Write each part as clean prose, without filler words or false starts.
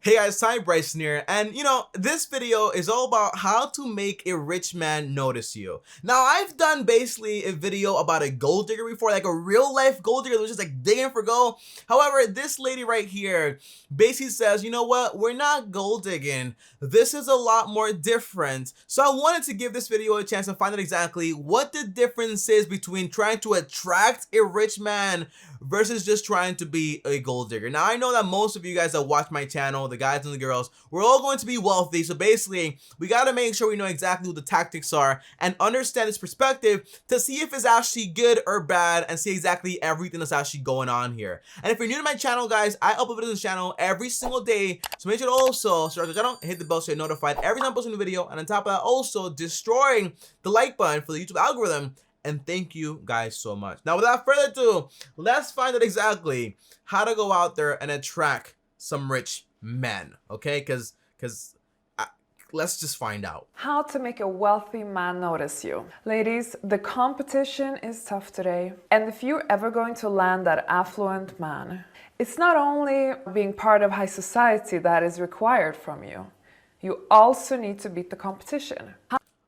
Hey guys, hi, Bryson here, and this video is all about how to make a rich man notice you. Now, I've done basically a video about a gold digger before, like a real life gold digger that was just like digging for gold. However, this lady right here basically says, you know what, we're not gold digging. This is a lot more different. So I wanted to give this video a chance to find out exactly what the difference is between trying to attract a rich man versus just trying to be a gold digger. Now, I know that most of you guys that watch my channel, the guys and the girls, we're all going to be wealthy. So basically, we got to make sure we know exactly what the tactics are and understand this perspective to see if it's actually good or bad and see exactly everything that's actually going on here. And if you're new to my channel, guys, I upload videos on this channel every single day. So make sure to also subscribe to the channel and hit the bell so you're notified every time I post a new video. And on top of that, also destroying the like button for the YouTube algorithm. And thank you guys so much. Now, without further ado, let's find out exactly how to go out there and attract some rich men, okay? Because let's just find out. How to make a wealthy man notice you. Ladies, the competition is tough today. And if you're ever going to land that affluent man, it's not only being part of high society that is required from you. You also need to beat the competition.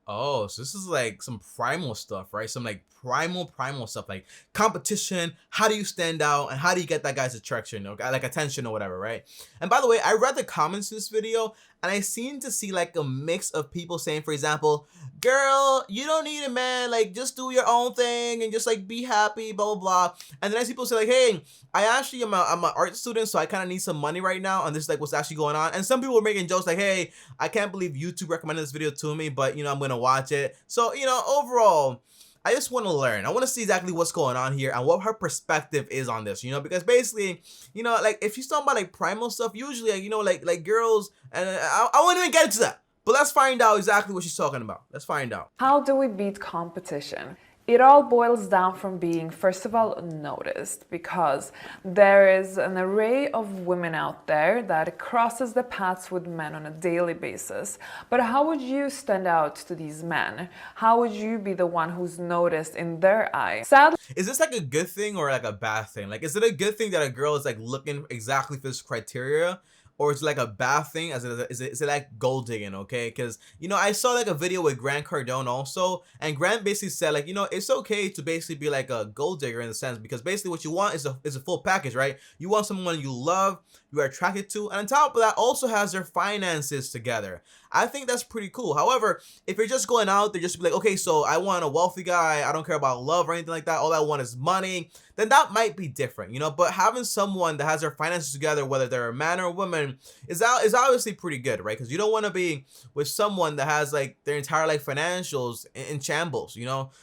Oh, so this is like some primal stuff, right? Some like primal stuff, like competition. How do you stand out and how do you get that guy's attraction or like attention or whatever, right? And by the way, I read the comments to this video and I seem to see like a mix of people saying, for example, girl, you don't need a man, like just do your own thing and just like be happy, blah, blah, blah. And then as people say like, hey, I actually am I'm an art student, so I kind of need some money right now. And this is like what's actually going on. And some people are making jokes like, hey, I can't believe YouTube recommended this video to me, but I'm going to watch it. So, overall, I just want to learn. I want to see exactly what's going on here and what her perspective is on this, because basically, like if she's talking about like primal stuff, usually, like girls, and I won't even get into that. But let's find out exactly what she's talking about. Let's find out. How do we beat competition? It all boils down from being, first of all, noticed, because there is an array of women out there that crosses the paths with men on a daily basis. But how would you stand out to these men? How would you be the one who's noticed in their eyes? Sadly, is this like a good thing or like a bad thing? Like, is it a good thing that a girl is like looking exactly for this criteria? Or is it like a bad thing? Is it like gold digging, okay? Because, I saw like a video with Grant Cardone also. And Grant basically said like, it's okay to basically be like a gold digger in a sense. Because basically what you want is a full package, right? You want someone you love, you are attracted to. And on top of that also has their finances together. I think that's pretty cool. However, if you're just going out there just to be like, okay, so I want a wealthy guy. I don't care about love or anything like that. All I want is money. Then that might be different, But having someone that has their finances together, whether they're a man or a woman, is obviously pretty good, right? Because you don't want to be with someone that has like their entire like financials in shambles,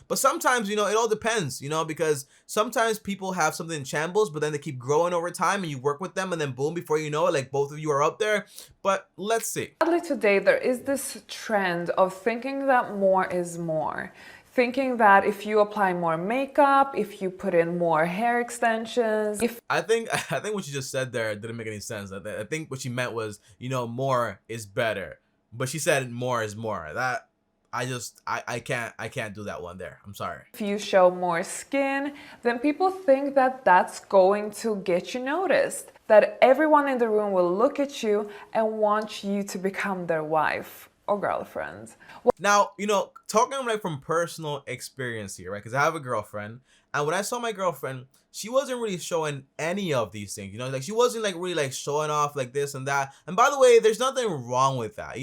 But sometimes, it all depends, because sometimes people have something in shambles, but then they keep growing over time and you work with them and then boom, before you know it, like both of you are up there. But let's see. sadly today there is this trend of thinking that more is more. Thinking that if you apply more makeup, if you put in more hair extensions, I think what you just said there didn't make any sense. I think what she meant was, more is better. But she said more is more. That I can't do that one there. I'm sorry. if you show more skin, then people think that that's going to get you noticed. That everyone in the room will look at you and want you to become their wife or girlfriend. Now, talking like from personal experience here, right? Because I have a girlfriend, and when I saw my girlfriend, she wasn't really showing any of these things, like she wasn't like really like showing off like this and that. And by the way, there's nothing wrong with that.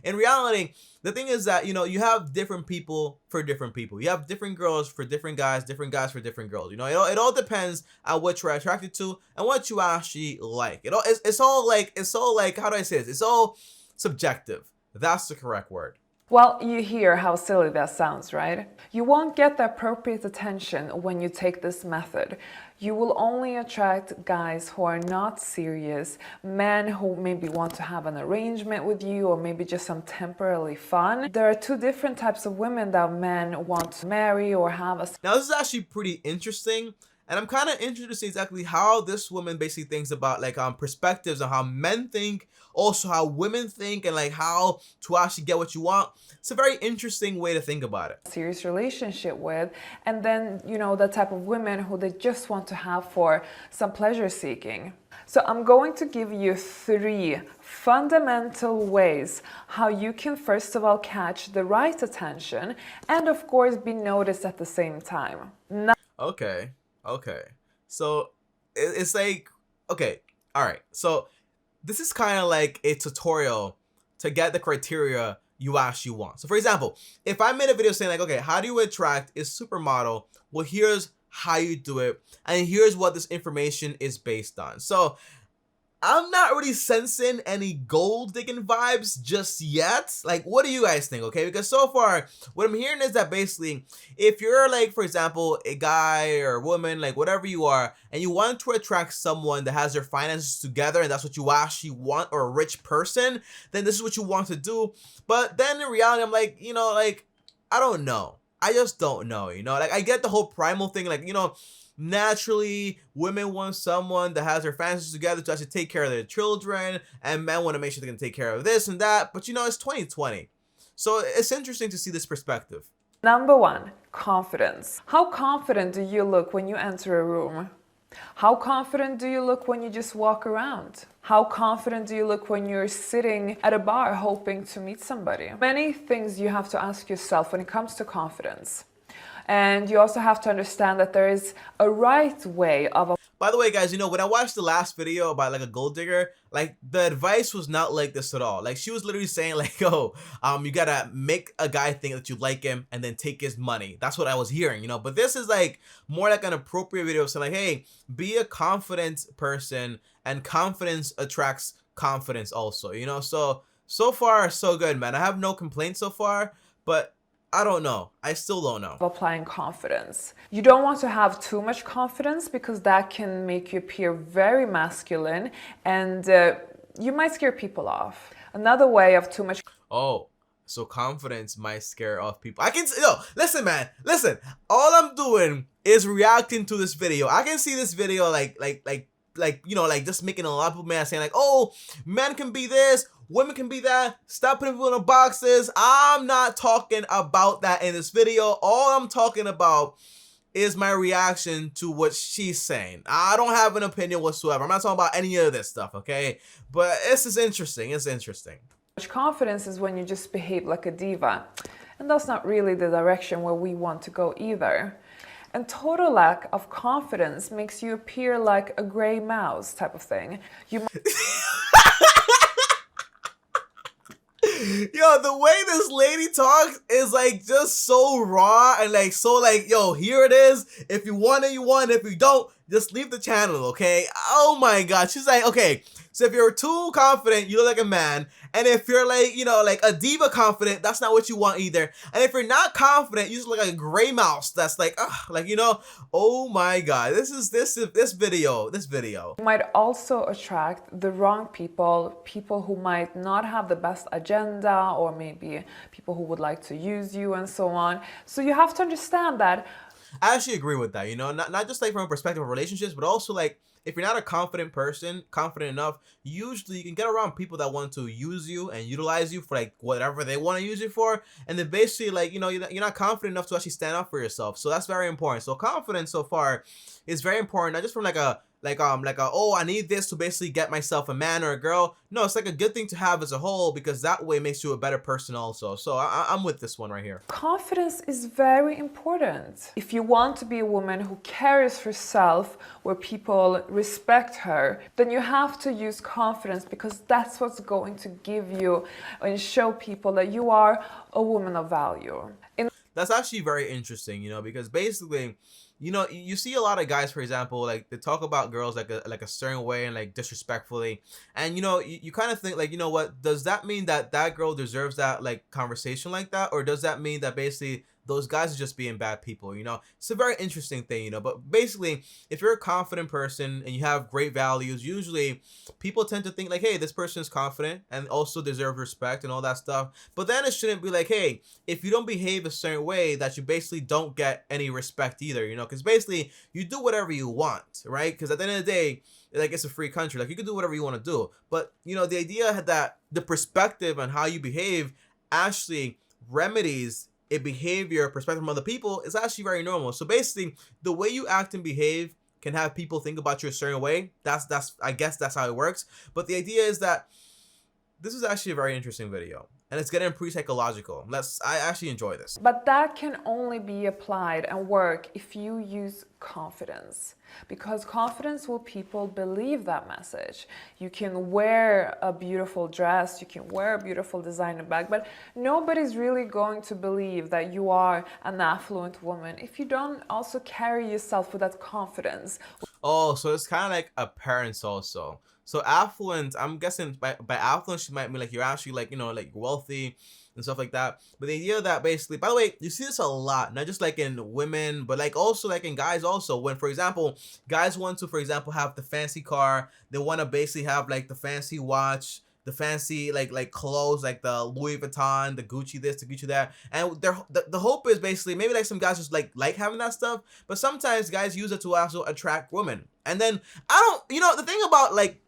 In reality, the thing is that, you have different people for different people. You have different girls for different guys for different girls. It all depends on what you're attracted to and what you actually like. It's all like, how do I say this? It's all subjective. That's the correct word. Well, you hear how silly that sounds, right? You won't get the appropriate attention when you take this method. You will only attract guys who are not serious, men who maybe want to have an arrangement with you or maybe just some temporarily fun. There are two different types of women that men want to marry or have a... Now, this is actually pretty interesting. And I'm kind of interested to see exactly how this woman basically thinks about like perspectives on how men think, also how women think, and like how to actually get what you want. It's a very interesting way to think about it. Serious relationship with, and then the type of women who they just want to have for some pleasure seeking. So I'm going to give you 3 fundamental ways how you can first of all catch the right attention and of course be noticed at the same time. Okay. So it's like, okay, all right. So this is kind of like a tutorial to get the criteria you actually want. So for example, if I made a video saying like, okay, how do you attract a supermodel? Well, here's how you do it, and here's what this information is based on. So I'm not really sensing any gold digging vibes just yet. Like, what do you guys think? Okay, because so far what I'm hearing is that basically if you're like, for example, a guy or a woman, like whatever you are, and you want to attract someone that has their finances together and that's what you actually want, or a rich person, then this is what you want to do. But then in reality, I'm like, you know, like I don't know. I just don't know, you know? Like I get the whole primal thing, like, you know, naturally women want someone that has their finances together to actually take care of their children, and men want to make sure they can take care of this and that. But you know, it's 2020, so it's interesting to see this perspective. Number 1, confidence. How confident do you look when you enter a room? How confident do you look when you just walk around? How confident do you look when you're sitting at a bar hoping to meet somebody? Many things you have to ask yourself when it comes to confidence. And you also have to understand that there is a right way of... By the way, guys, you know, when I watched the last video about like a gold digger, like the advice was not like this at all. Like she was literally saying like, oh, you gotta make a guy think that you like him and then take his money. That's what I was hearing, you know. But this is like more like an appropriate video saying like, hey, be a confident person, and confidence attracts confidence also, you know. So far so good, man. I have no complaints so far, but I don't know. I still don't know. Applying confidence. You don't want to have too much confidence because that can make you appear very masculine, and you might scare people off. Another way of too much... Oh, so confidence might scare off people. I can see, no, listen, man, listen. All I'm doing is reacting to this video. I can see this video like, you know, like just making a lot of people mad, saying like, oh, men can be this, women can be that, stop putting people in the boxes. I'm not talking about that in this video. All I'm talking about is my reaction to what she's saying. I don't have an opinion whatsoever. I'm not talking about any of this stuff, okay? But this is interesting. It's interesting. Confidence is when you just behave like a diva. And that's not really the direction where we want to go either. And total lack of confidence makes you appear like a gray mouse type of thing. You Yo, the way this lady talks is like just so raw and like so like, yo, here it is. If you want it, you want it. If you don't, just leave the channel, okay? Oh my god. She's like, okay, so if you're too confident, you look like a man. And if you're like, you know, like a diva confident, that's not what you want either. And if you're not confident, you just look like a gray mouse. That's like, like, you know, oh my god. This video. You might also attract the wrong people, people who might not have the best agenda, or maybe people who would like to use you and so on. So you have to understand that. I actually agree with that, you know, not just like from a perspective of relationships, but also like if you're not a confident person, confident enough, usually you can get around people that want to use you and utilize you for like whatever they want to use you for. And then basically like, you know, you're not confident enough to actually stand up for yourself. So that's very important. So confidence so far is very important, not just from like a oh, I need this to basically get myself a man or a girl. No, it's like a good thing to have as a whole, because that way makes you a better person also. So I'm with this one right here. Confidence is very important. If you want to be a woman who cares for herself, where people respect her, then you have to use confidence, because that's what's going to give you and show people that you are a woman of value. That's actually very interesting, you know, because basically, you know, you see a lot of guys, for example, like they talk about girls like a certain way and like disrespectfully, and you know, you kind of think like, you know what, does that mean that that girl deserves that like conversation like that, or does that mean that basically those guys are just being bad people? You know, it's a very interesting thing, you know. But basically, if you're a confident person and you have great values, usually people tend to think like, hey, this person is confident and also deserves respect and all that stuff. But then it shouldn't be like, hey, if you don't behave a certain way, that you basically don't get any respect either, you know, because basically you do whatever you want, right? Because at the end of the day, like, it's a free country, like you can do whatever you want to do. But you know, the idea that the perspective on how you behave actually remedies a behavior perspective from other people is actually very normal. So basically, the way you act and behave can have people think about you a certain way. That's I guess that's how it works. But the idea is that this is actually a very interesting video, and it's getting pretty psychological. I actually enjoy this. But that can only be applied and work if you use confidence, because confidence will people believe that message. You can wear a beautiful dress, you can wear a beautiful designer bag, but nobody's really going to believe that you are an affluent woman if you don't also carry yourself with that confidence. Oh, so it's kind of like appearance also. So affluent, I'm guessing by affluent, she might mean like you're actually like, you know, like wealthy and stuff like that. But the idea that basically, by the way, you see this a lot, not just like in women, but like also like in guys also. When, for example, guys want to, for example, have the fancy car, they want to basically have like the fancy watch, the fancy like clothes, like the Louis Vuitton, the Gucci this, the Gucci that, and the hope is basically maybe like some guys just like having that stuff, but sometimes guys use it to also attract women. And then I don't, you know, the thing about like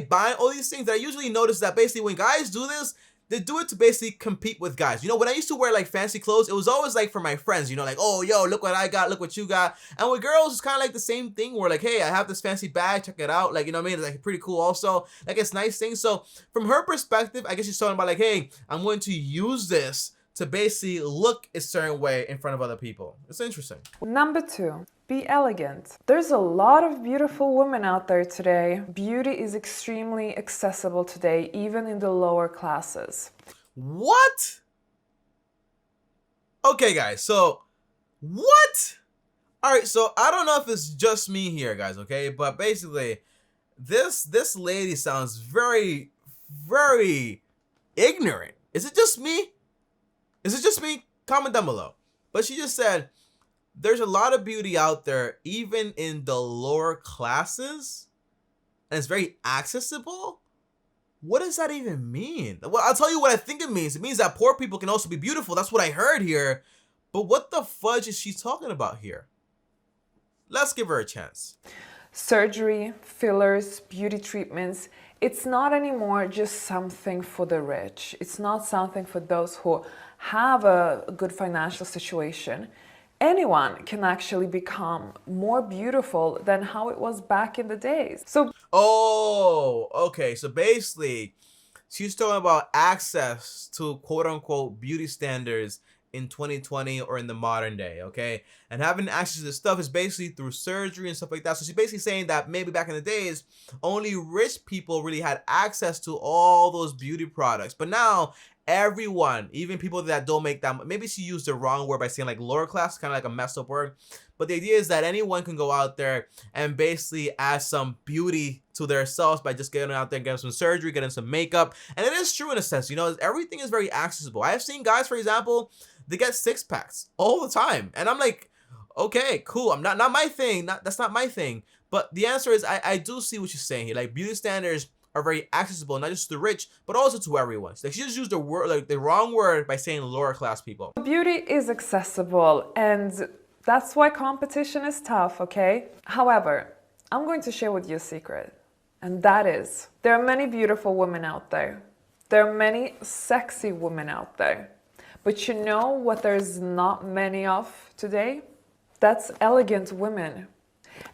buying all these things that I usually notice that basically when guys do this, they do it to basically compete with guys. You know, when I used to wear like fancy clothes, it was always like for my friends, you know, like, oh, yo, look what I got, look what you got. And with girls, it's kind of like the same thing where like, hey, I have this fancy bag, check it out. Like, you know what I mean? It's like pretty cool also. Like, it's nice things. So from her perspective, I guess she's talking about like, hey, I'm going to use this to basically look a certain way in front of other people. It's interesting. Number 2, be elegant. There's a lot of beautiful women out there today. Beauty is extremely accessible today, even in the lower classes. What? Okay, guys, so what? All right, so I don't know if it's just me here, guys, okay? But basically, this lady sounds very, very ignorant. Is it just me? Is it just me? Comment down below. But she just said, there's a lot of beauty out there, even in the lower classes, and it's very accessible. What does that even mean? Well, I'll tell you what I think it means. It means that poor people can also be beautiful. That's what I heard here. But what the fudge is she talking about here? Let's give her a chance. Surgery, fillers, beauty treatments, it's not anymore just something for the rich. It's not something for those who have a good financial situation. Anyone can actually become more beautiful than how it was back in the days. So, oh, okay. So basically, she's talking about access to quote unquote beauty standards in 2020 or in the modern day, okay? And having access to this stuff is basically through surgery and stuff like that. So she's basically saying that maybe back in the days, only rich people really had access to all those beauty products. But now, everyone, even people that don't make that, maybe she used the wrong word by saying like lower class, kind of like a messed up word. But the idea is that anyone can go out there and basically add some beauty to themselves by just getting out there and getting some surgery, getting some makeup. And it is true in a sense, you know, everything is very accessible. I have seen guys, for example, they get 6-packs all the time. And I'm like, okay, cool. I'm not my thing. That's not my thing. But the answer is I do see what you're saying here. Like beauty standards are very accessible, not just to the rich, but also to everyone. Like she just used the word, like the wrong word by saying lower class people. beauty is accessible, and that's why competition is tough, okay? However, I'm going to share with you a secret, and that is, there are many beautiful women out there. There are many sexy women out there. But you know what there's not many of today? That's elegant women.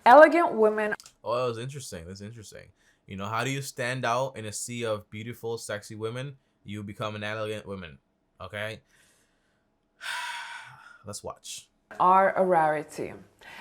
Elegant women. Oh, that was interesting. That's interesting. You know, how do you stand out in a sea of beautiful, sexy women? You become an elegant woman. Okay? Let's watch. Are a rarity.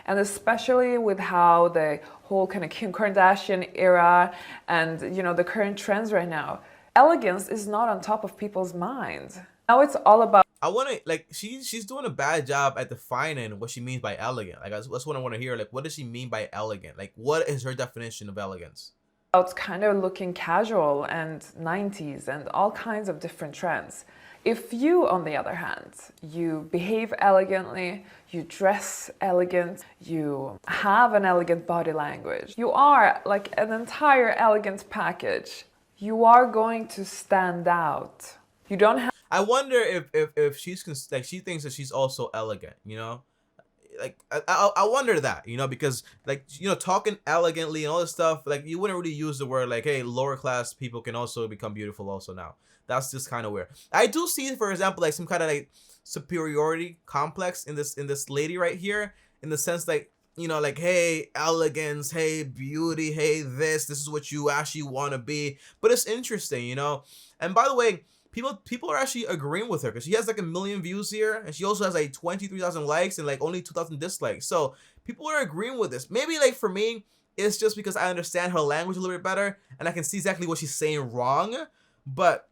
And especially with how the whole kind of Kim Kardashian era and, you know, the current trends right now, elegance is not on top of people's minds. Now it's all about... I want to, like, she's doing a bad job at defining what she means by elegant. Like, that's what I want to hear. Like, what does she mean by elegant? Like, what is her definition of elegance? It's kind of looking casual and 90s and all kinds of different trends. If you, on the other hand, you behave elegantly, you dress elegant, you have an elegant body language, you are like an entire elegant package, you are going to stand out. You don't have... I wonder if she's like, she thinks that she's also elegant, you know? Like I wonder that, you know, because like, you know, talking elegantly and all this stuff, like you wouldn't really use the word like, hey, lower class people can also become beautiful also now. That's just kind of weird. I do see, for example, like some kind of like superiority complex in this lady right here, in the sense like you know, like, hey, elegance, hey, beauty, hey, this is what you actually want to be. But it's interesting, you know. And by the way, people are actually agreeing with her because she has like 1 million views here, and she also has like 23,000 likes and like only 2,000 dislikes. So people are agreeing with this. Maybe like for me, it's just because I understand her language a little bit better and I can see exactly what she's saying wrong. But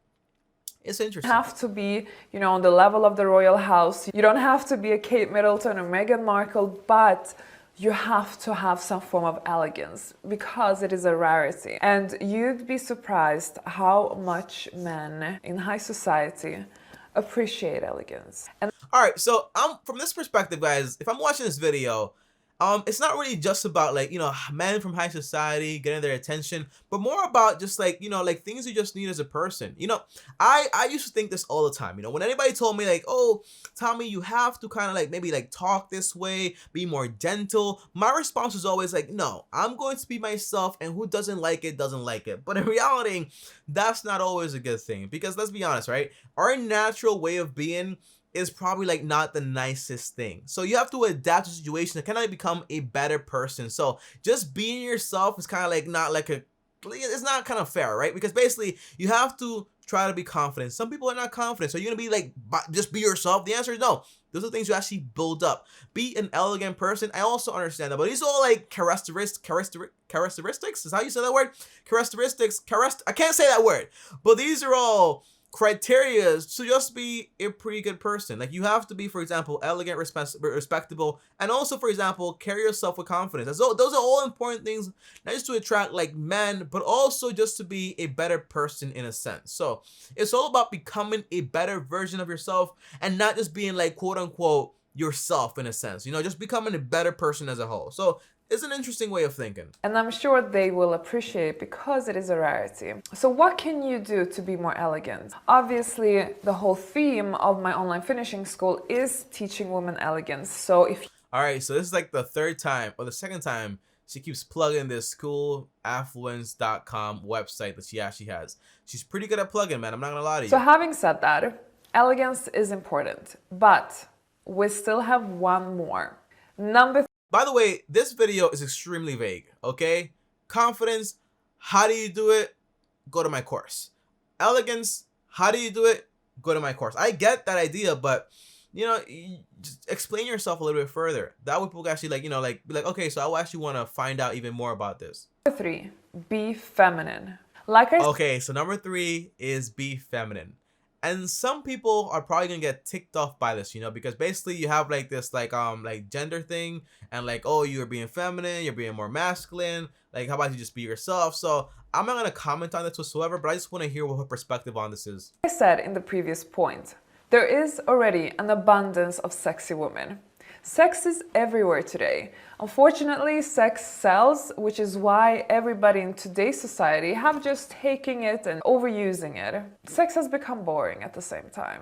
it's interesting. You have to be, you know, on the level of the royal house. You don't have to be a Kate Middleton or Meghan Markle, but you have to have some form of elegance because it is a rarity. And you'd be surprised how much men in high society appreciate elegance. And all right, so from this perspective, guys, if I'm watching this video, it's not really just about like, you know, men from high society getting their attention, but more about just like, you know, like things you just need as a person. You know, I used to think this all the time. You know, when anybody told me like, oh, Tommy, you have to kind of like maybe like talk this way, be more gentle, my response was always like, no, I'm going to be myself, and who doesn't like it doesn't like it. But in reality, that's not always a good thing, because let's be honest, right? Our natural way of being is probably like not the nicest thing. So you have to adapt to the situation to kind of become a better person. So just being yourself is kind of like not like it's not kind of fair, right? Because basically you have to try to be confident. Some people are not confident. So you're gonna be like, just be yourself? The answer is no. Those are things you actually build up. Be an elegant person. I also understand that, but these are all like characteristics. Is how you say that word? Characteristics. I can't say that word. But these are all criteria to just be a pretty good person. Like you have to be, for example, elegant, respectable, and also, for example, carry yourself with confidence. So those are all important things, not just to attract like men, but also just to be a better person in a sense. So it's all about becoming a better version of yourself and not just being like quote unquote yourself in a sense, you know, just becoming a better person as a whole. So it's an interesting way of thinking. And I'm sure they will appreciate because it is a rarity. So what can you do to be more elegant? Obviously, the whole theme of my online finishing school is teaching women elegance. So if all right, so this is like the third time or the second time she keeps plugging this schoolaffluence.com website that she actually has. She's pretty good at plugging, man. I'm not gonna lie to you. So having said that, elegance is important, but we still have one more. By the way, this video is extremely vague, okay? Confidence, how do you do it? Go to my course. Elegance, how do you do it? Go to my course. I get that idea, but, you know, just explain yourself a little bit further. That way people actually like, you know, like, be like, okay, so I actually want to find out even more about this. Number 3, be feminine. Okay, so number 3 is be feminine. And some people are probably gonna get ticked off by this, you know, because basically you have like this like gender thing and like, oh, you're being feminine, you're being more masculine, like how about you just be yourself? So I'm not gonna comment on this whatsoever, but I just want to hear what her perspective on this is. I said in the previous point, there is already an abundance of sexy women. Sex is everywhere today. Unfortunately, sex sells, which is why everybody in today's society have just taken it and overusing it. Sex has become boring at the same time.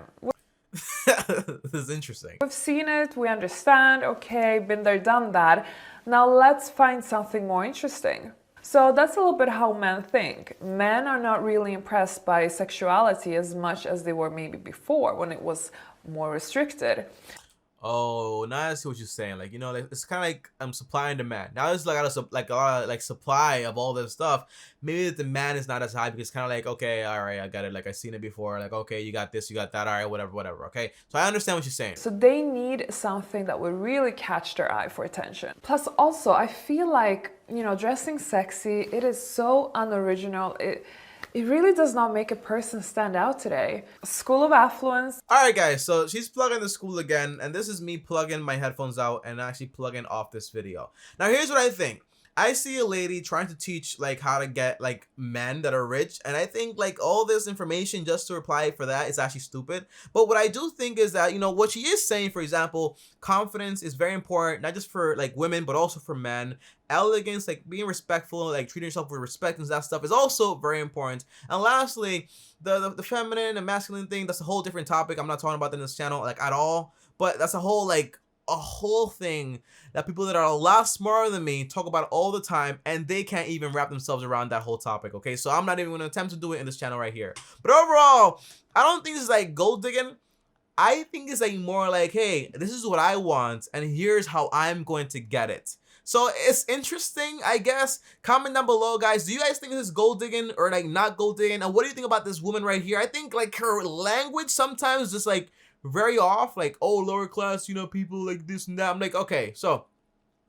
This is interesting. We've seen it, we understand, okay, been there, done that. Now let's find something more interesting. So that's a little bit how men think. Men are not really impressed by sexuality as much as they were maybe before when it was more restricted. Oh, now I see what you're saying. Like, you know, like, it's kind of like supply and demand. Now there's like a lot of like supply of all this stuff. Maybe the demand is not as high because it's kind of like, okay, all right, I got it. Like I've seen it before. Like, okay, you got this, you got that. All right, whatever. Okay, so I understand what you're saying. So they need something that will really catch their eye for attention. Plus, also, I feel like, you know, dressing sexy, it is so unoriginal. It really does not make a person stand out today. School of Affluence. All right, guys, so she's plugging the school again, and this is me plugging my headphones out and actually plugging off this video. Now, here's what I think. I see a lady trying to teach like how to get like men that are rich, and I think like all this information just to apply for that is actually stupid. But what I do think is that, you know, what she is saying, for example, confidence is very important, not just for like women but also for men. Elegance, like being respectful, like treating yourself with respect and that stuff is also very important. And lastly, the feminine and masculine thing, that's a whole different topic. I'm not talking about that in this channel like at all, but that's a whole thing that people that are a lot smarter than me talk about all the time, and they can't even wrap themselves around that whole topic. Okay, so I'm not even gonna attempt to do it in this channel right here. But overall, I don't think this is like gold digging. I think it's like more like, hey, this is what I want and here's how I'm going to get it. So it's interesting, I guess. Comment down below, guys. Do you guys think this is gold digging or like not gold digging? And what do you think about this woman right here? I think like her language sometimes just like very off. Like, oh, lower class, you know, people like this and that. I'm like, okay, so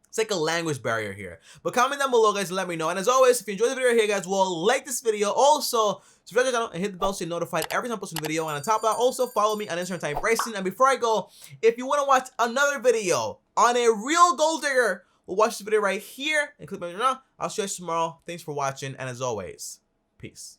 it's like a language barrier here. But comment down below, guys, and let me know. And as always, if you enjoyed the video here, guys, well, like this video. Also, subscribe to the channel and hit the bell so you're notified every time I post a video. And on top of that, also follow me on Instagram, type Bryson. And before I go, if you want to watch another video on a real gold digger, we'll watch this video right here and click on it now. I'll see you guys tomorrow. Thanks for watching, and as always, peace.